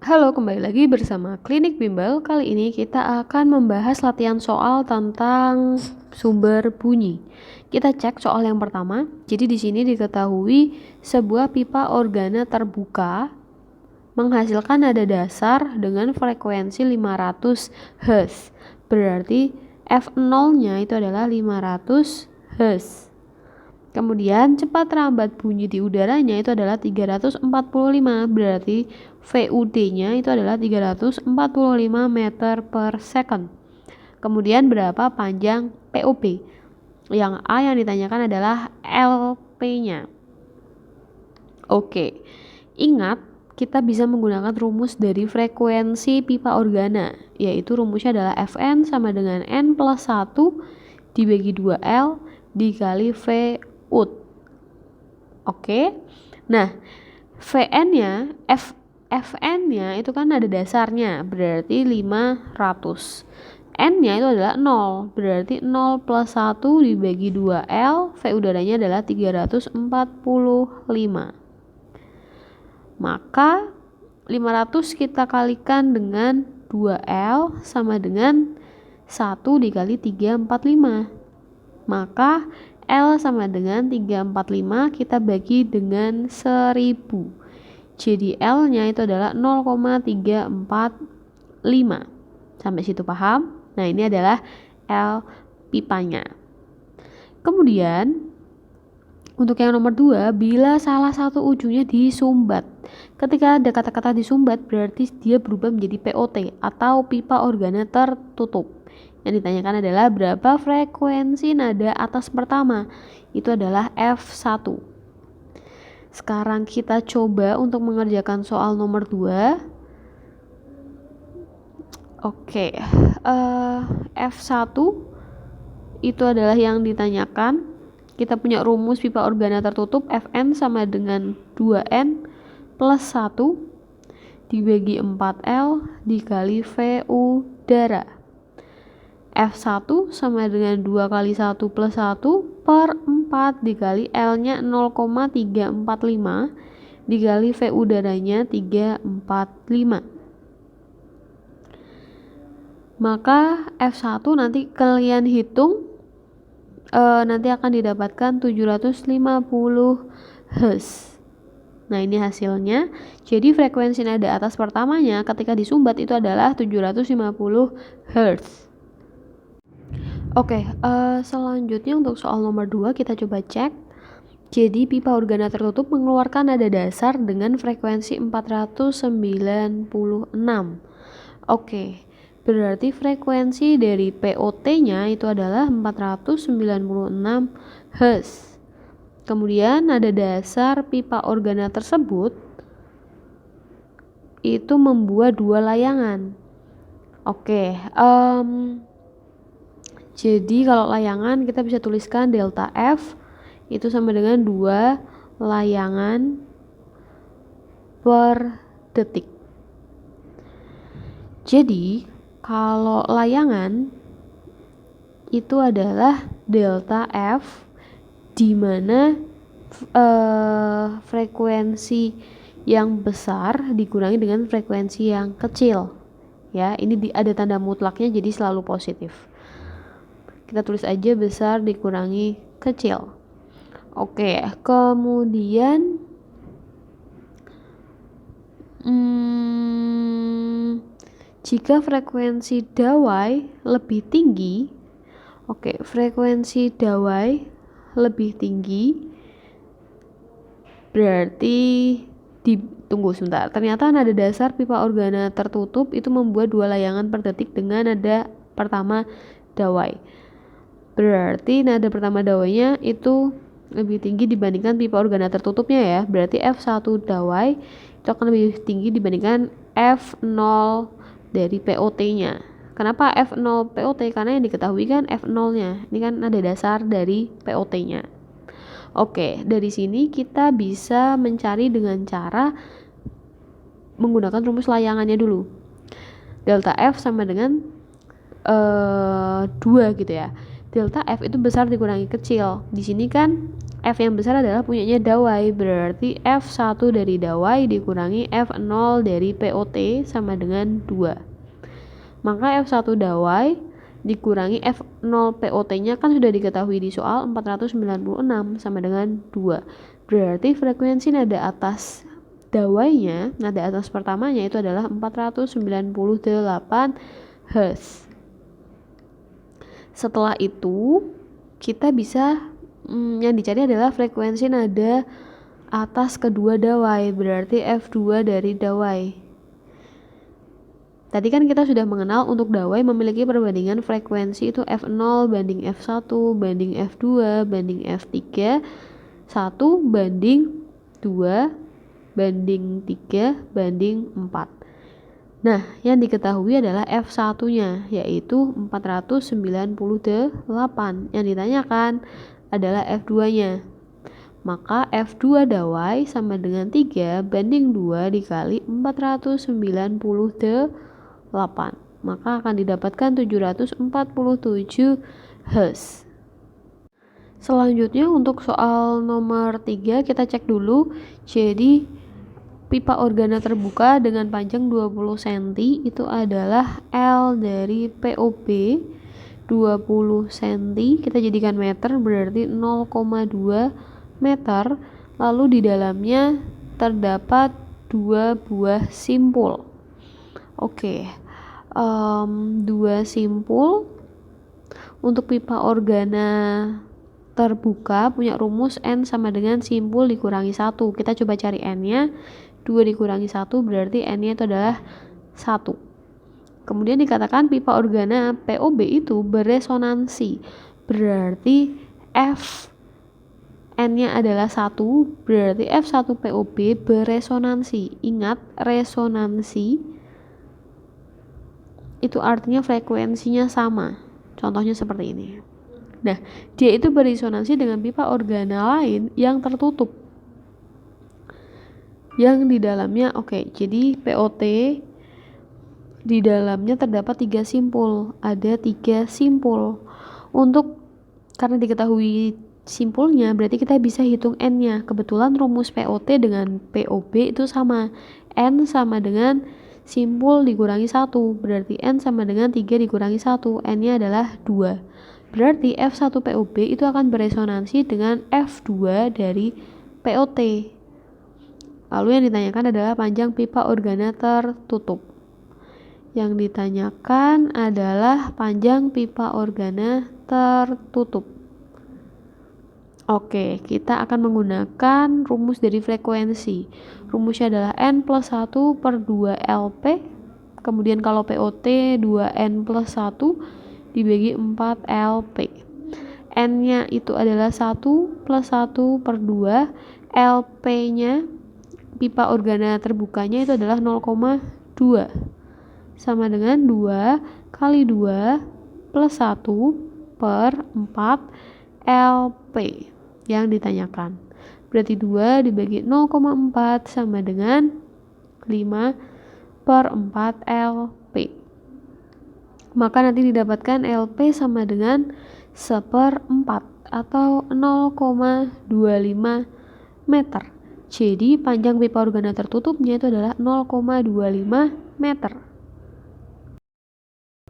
Halo, kembali lagi bersama Klinik Bimbel. Kali ini kita akan membahas latihan soal tentang sumber bunyi. Kita cek soal yang pertama. Jadi di sini diketahui sebuah pipa organa terbuka menghasilkan nada dasar dengan frekuensi 500 Hz. Berarti F0-nya itu adalah 500 Hz. Kemudian cepat rambat bunyi di udaranya itu adalah 345, berarti VUD-nya itu adalah 345 meter per second. Kemudian berapa panjang POP? Yang A yang ditanyakan adalah LP-nya. Oke, ingat kita bisa menggunakan rumus dari frekuensi pipa organa, yaitu rumusnya adalah Fn sama dengan N plus 1 dibagi 2L dikali V UD. Oke. Nah, Fn-nya itu kan ada dasarnya, berarti 500. N-nya itu adalah 0, berarti 0 plus 1 dibagi 2L, V udaranya adalah 345. Maka 500 kita kalikan dengan 2L sama dengan 1 dikali 345. Maka L sama dengan 345 kita bagi dengan 1000. Jadi L-nya itu adalah 0,345. Sampai situ paham? Nah, ini adalah L pipanya. Kemudian untuk yang nomor 2, bila salah satu ujungnya disumbat. Ketika ada kata-kata disumbat berarti dia berubah menjadi POT atau pipa organa tertutup. Yang ditanyakan adalah berapa frekuensi nada atas pertama. Itu adalah F1. Sekarang kita coba untuk mengerjakan soal nomor 2. Oke, F1 itu adalah yang ditanyakan. Kita punya rumus pipa organa tertutup, Fn sama dengan 2N plus 1 dibagi 4L dikali V udara. F1 sama dengan 2 kali 1 plus 1 per 4 dikali L-nya 0,345 dikali V udaranya 345. Maka F1 nanti kalian hitung nanti akan didapatkan 750 Hz. Nah, ini hasilnya. Jadi frekuensi nada atas pertamanya ketika disumbat itu adalah 750 Hz. Oke, selanjutnya untuk soal nomor 2 kita coba cek. Jadi pipa organa tertutup mengeluarkan nada dasar dengan frekuensi 496. Oke, berarti frekuensi dari POT-nya itu adalah 496 Hz. Kemudian nada dasar pipa organa tersebut itu membuat 2 layangan. Oke, jadi kalau layangan kita bisa tuliskan delta F itu sama dengan 2 layangan per detik. Jadi kalau layangan itu adalah delta F di mana frekuensi yang besar dikurangi dengan frekuensi yang kecil. Ya, ini ada tanda mutlaknya jadi selalu positif. Kita tulis aja besar dikurangi kecil. Oke, kemudian jika frekuensi dawai lebih tinggi, frekuensi dawai lebih tinggi berarti tunggu sebentar. Ternyata nada dasar pipa organa tertutup itu membuat 2 layangan per detik dengan nada pertama dawai. Berarti nada pertama dawainya itu lebih tinggi dibandingkan pipa organa tertutupnya ya. Berarti F1 dawai itu akan lebih tinggi dibandingkan F0 dari POT-nya. Kenapa F0 POT? Karena yang diketahui kan F0-nya. Ini kan nada dasar dari POT-nya. Oke, dari sini kita bisa mencari dengan cara menggunakan rumus layangannya dulu. Delta F sama dengan 2 gitu ya. Delta F itu besar dikurangi kecil. Di sini kan F yang besar adalah punyanya dawai, berarti F1 dari dawai dikurangi F0 dari POT sama dengan 2. Maka F1 dawai dikurangi F0 POT-nya kan sudah diketahui di soal 496 sama dengan 2. Berarti frekuensi nada atas dawainya, nada atas pertamanya itu adalah 498 Hz. Setelah itu kita bisa yang dicari adalah frekuensi nada atas kedua dawai, berarti F2 dari dawai. Tadi kan kita sudah mengenal untuk dawai memiliki perbandingan frekuensi itu F0 banding F1 banding F2 banding F3, 1 banding 2 banding 3 banding 4. Nah, yang diketahui adalah F1-nya, yaitu 498. Yang ditanyakan adalah F2-nya. Maka F2 dawai sama dengan 3 banding 2 dikali 498. Maka akan didapatkan 747 Hz. Selanjutnya untuk soal nomor 3 kita cek dulu. Jadi pipa organa terbuka dengan panjang 20 cm itu adalah L dari POB 20 cm, kita jadikan meter berarti 0,2 meter. Lalu di dalamnya terdapat 2 buah simpul. Oke, 2 simpul. Untuk pipa organa terbuka punya rumus N sama dengan simpul dikurangi 1. Kita coba cari N-nya. 2 dikurangi 1 berarti N-nya itu adalah 1. Kemudian dikatakan pipa organa POB itu beresonansi. Berarti F N-nya adalah 1, berarti F1 POB beresonansi. Ingat, resonansi itu artinya frekuensinya sama. Contohnya seperti ini. Nah, dia itu beresonansi dengan pipa organa lain yang tertutup, yang di dalamnya jadi POT di dalamnya terdapat 3 simpul. Ada 3 simpul. Karena diketahui simpulnya, berarti kita bisa hitung N-nya. Kebetulan rumus POT dengan POB itu sama. N sama dengan simpul dikurangi 1, berarti N sama dengan 3 dikurangi 1. N-nya adalah 2. Berarti F1 POB itu akan beresonansi dengan F2 dari POT. Lalu yang ditanyakan adalah panjang pipa organa tertutup. Yang ditanyakan adalah panjang pipa organa tertutup. Oke, kita akan menggunakan rumus dari frekuensi. Rumusnya adalah N plus 1 per 2 LP. Kemudian kalau POT 2N plus 1 dibagi 4 LP. N-nya itu adalah 1 plus 1 per 2. LP-nya, pipa organa terbukanya itu adalah 0,2. Sama dengan 2 kali 2 plus 1 per 4 LP yang ditanyakan. Berarti 2 dibagi 0,4 sama dengan 5 per 4 LP. Maka nanti didapatkan LP sama dengan 1/4 atau 0,25 meter. Jadi panjang pipa organa tertutupnya itu adalah 0,25 meter.